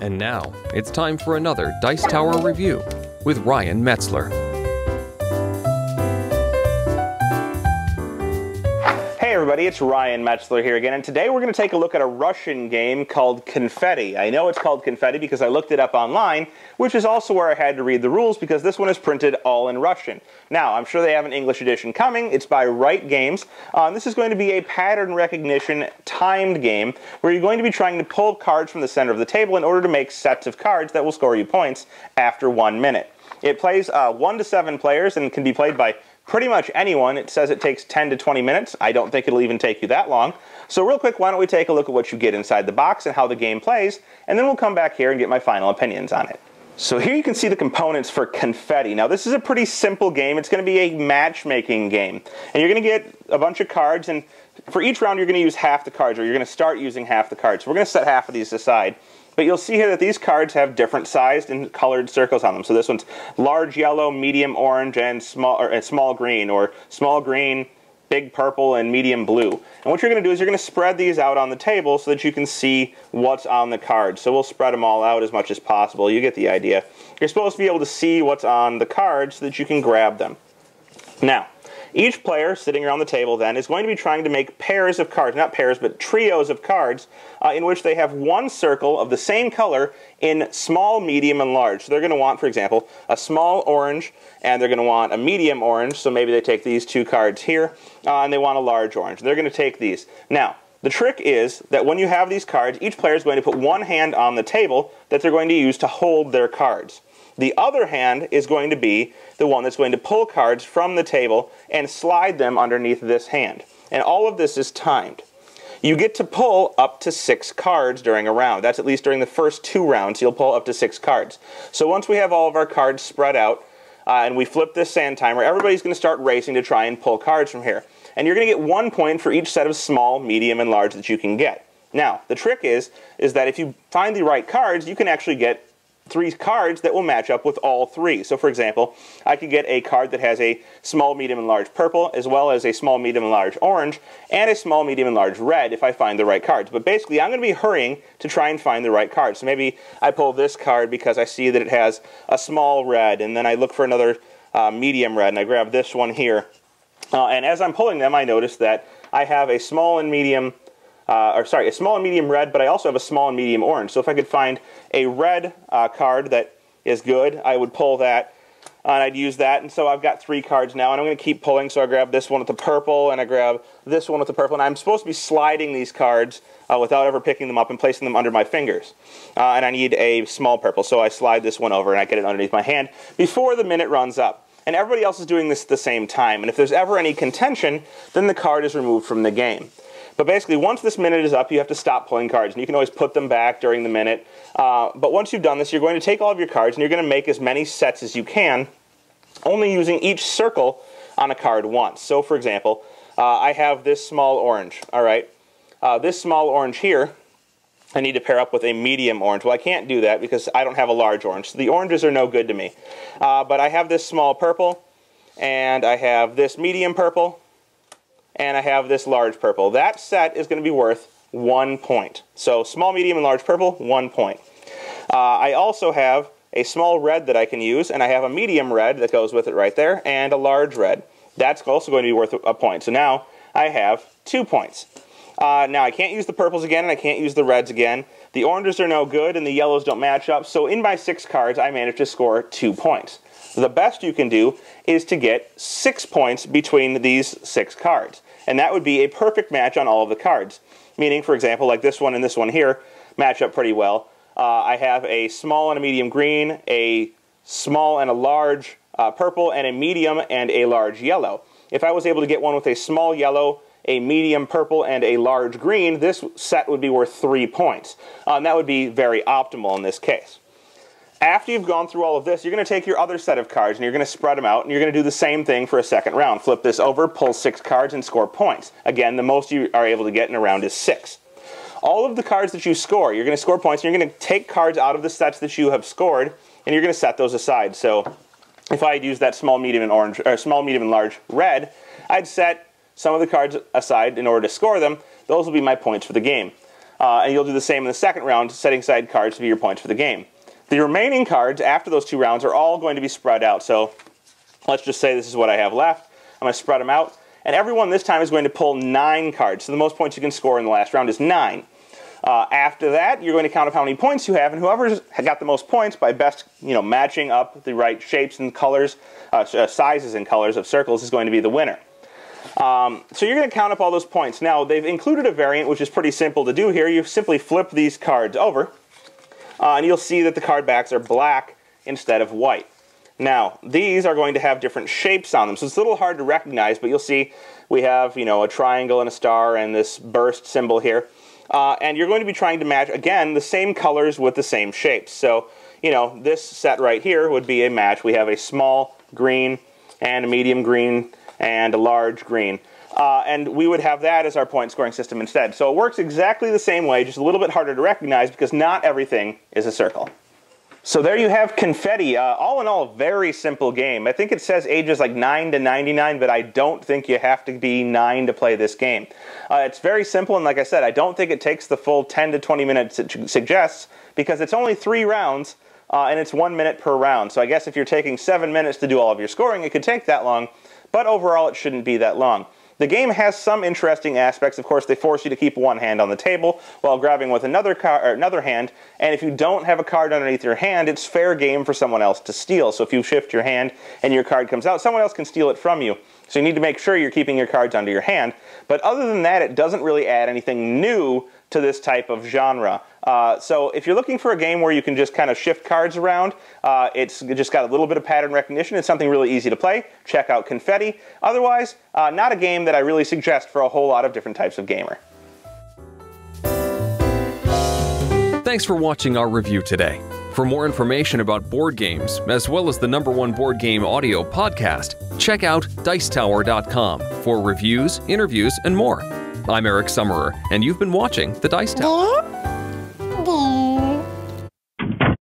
And now, it's time for another Dice Tower review with Ryan Metzler. Hey everybody, it's Ryan Metzler here again, and today we're going to take a look at a Russian game called Confetti. I know it's called Confetti because I looked it up online, which is also where I had to read the rules because this one is printed all in Russian. Now, I'm sure they have an English edition coming. It's by Right Games. This is going to be a pattern recognition timed game where you're going to be trying to pull cards from the center of the table in order to make sets of cards that will score you points after 1 minute. It plays 1 to 7 players and can be played by pretty much anyone. It says it takes 10 to 20 minutes. I don't think it'll even take you that long. So real quick, why don't we take a look at what you get inside the box and how the game plays, and then we'll come back here and get my final opinions on it. So here you can see the components for Confetti. Now this is a pretty simple game. It's going to be a matchmaking game. And you're going to get a bunch of cards, and for each round you're going to use half the cards, or you're going to start using half the cards. So we're going to set half of these aside. But you'll see here that these cards have different sized and colored circles on them. So this one's large yellow, medium orange, and small green, or small green, big purple, and medium blue. And what you're going to do is you're going to spread these out on the table so that you can see what's on the cards. So we'll spread them all out as much as possible. You get the idea. You're supposed to be able to see what's on the cards so that you can grab them. Now, each player sitting around the table then is going to be trying to make pairs of cards, not pairs, but trios of cards, in which they have one circle of the same color in small, medium, and large. So they're going to want, for example, a small orange, and they're going to want a medium orange, so maybe they take these two cards here, and they want a large orange. They're going to take these. Now, the trick is that when you have these cards, each player is going to put one hand on the table that they're going to use to hold their cards. The other hand is going to be the one that's going to pull cards from the table and slide them underneath this hand. And all of this is timed. You get to pull up to 6 cards during a round. That's at least during the first 2 rounds, you'll pull up to 6 cards. So once we have all of our cards spread out, and we flip this sand timer, everybody's going to start racing to try and pull cards from here. And you're going to get 1 point for each set of small, medium, and large that you can get. Now, the trick is that if you find the right cards, you can actually get 3 cards that will match up with all 3. So for example, I could get a card that has a small, medium, and large purple, as well as a small, medium, and large orange, and a small, medium, and large red if I find the right cards. But basically, I'm going to be hurrying to try and find the right cards. So maybe I pull this card because I see that it has a small red, and then I look for another medium red, and I grab this one here. And as I'm pulling them, I notice that I have a small and medium a small and medium red, but I also have a small and medium orange. So if I could find a red card that is good, I would pull that, and I'd use that. And so I've got 3 cards now, and I'm going to keep pulling. So I grab this one with the purple, and I grab this one with the purple, and I'm supposed to be sliding these cards without ever picking them up and placing them under my fingers. And I need a small purple, so I slide this one over, and I get it underneath my hand before the minute runs up. And everybody else is doing this at the same time, and if there's ever any contention, then the card is removed from the game. But basically, once this minute is up, you have to stop pulling cards. And you can always put them back during the minute. But once you've done this, you're going to take all of your cards, and you're going to make as many sets as you can, only using each circle on a card once. So, for example, I have this small orange. All right, this small orange here, I need to pair up with a medium orange. Well, I can't do that because I don't have a large orange. So the oranges are no good to me. But I have this small purple, and I have this medium purple, and I have this large purple. That set is going to be worth 1 point. So small, medium, and large purple, 1 point. I also have a small red that I can use, and I have a medium red that goes with it right there, and a large red. That's also going to be worth a point. So now I have 2 points. Now I can't use the purples again, and I can't use the reds again. The oranges are no good, and the yellows don't match up. So in my 6 cards, I managed to score 2 points. The best you can do is to get 6 points between these 6 cards. And that would be a perfect match on all of the cards. Meaning, for example, like this one and this one here match up pretty well. I have a small and a medium green, a small and a large purple, and a medium and a large yellow. If I was able to get one with a small yellow, a medium purple, and a large green, this set would be worth 3 points. And that would be very optimal in this case. After you've gone through all of this, you're going to take your other set of cards and you're going to spread them out, and you're going to do the same thing for a second round. Flip this over, pull 6 cards, and score points. Again, the most you are able to get in a round is 6. All of the cards that you score, you're going to score points, and you're going to take cards out of the sets that you have scored, and you're going to set those aside. So if I had used that small, medium, and orange, or small, medium, and large red, I'd set some of the cards aside in order to score them. Those will be my points for the game. and you'll do the same in the second round, setting aside cards to be your points for the game. The remaining cards after those 2 rounds are all going to be spread out. So let's just say this is what I have left. I'm going to spread them out. And everyone this time is going to pull 9 cards. So the most points you can score in the last round is 9. After that, you're going to count up how many points you have, and whoever's got the most points by best, matching up the right shapes and colors, sizes and colors of circles is going to be the winner. So you're going to count up all those points. Now, they've included a variant which is pretty simple to do here. You simply flip these cards over, and you'll see that the card backs are black instead of white. Now, these are going to have different shapes on them, so it's a little hard to recognize, but you'll see we have, a triangle and a star and this burst symbol here. And you're going to be trying to match, again, the same colors with the same shapes. So, this set right here would be a match. We have a small green and a medium green and a large green. And we would have that as our point scoring system instead. So it works exactly the same way, just a little bit harder to recognize because not everything is a circle. So there you have Confetti. All in all, very simple game. I think it says ages like 9 to 99, but I don't think you have to be 9 to play this game. It's very simple, and like I said, I don't think it takes the full 10 to 20 minutes it suggests, because it's only 3 rounds, and it's 1 minute per round. So I guess if you're taking 7 minutes to do all of your scoring, it could take that long, but overall it shouldn't be that long. The game has some interesting aspects. Of course, they force you to keep one hand on the table while grabbing with another hand, and if you don't have a card underneath your hand, it's fair game for someone else to steal. So if you shift your hand and your card comes out, someone else can steal it from you. So you need to make sure you're keeping your cards under your hand. But other than that, it doesn't really add anything new to this type of genre. So if you're looking for a game where you can just kind of shift cards around, it's just got a little bit of pattern recognition. It's something really easy to play. Check out Confetti. Otherwise, not a game that I really suggest for a whole lot of different types of gamer. Thanks for watching our review today. For more information about board games, as well as the #1 board game audio podcast, check out Dicetower.com for reviews, interviews, and more. I'm Eric Summerer, and you've been watching The Dice Tower.